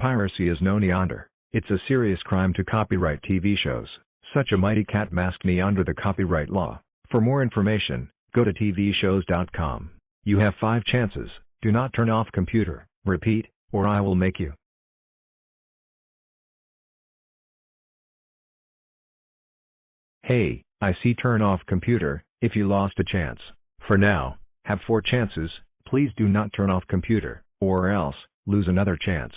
Piracy is no Niyander. It's a serious crime to copyright TV shows. Such a mighty cat masked Niyander the copyright law. For more information, go to tvshows.com. You have 5 chances. Do not turn off computer, repeat, or I will make you. Hey, I see turn off computer, if you lost a chance. For now, have 4 chances, please do not turn off computer, or else, lose another chance.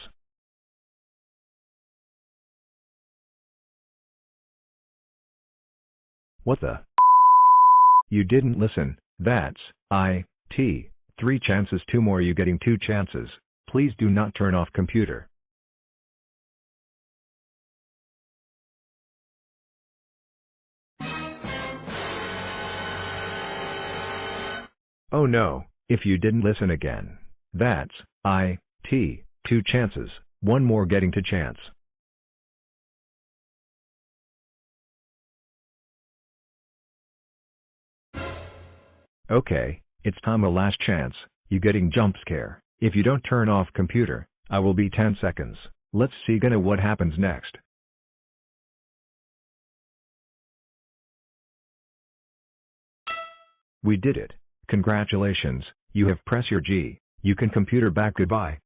What the? You didn't listen, that's, 3 chances 2 more you getting 2 chances, please do not turn off computer. Oh no, if you didn't listen again. That's, 2 chances, 1 more getting to chance. Okay, it's time a last chance, you getting jump scare. If you don't turn off computer, I will be 10 seconds. Let's see gonna what happens next. We did it. Congratulations, you have pressed your G. You can computer back goodbye.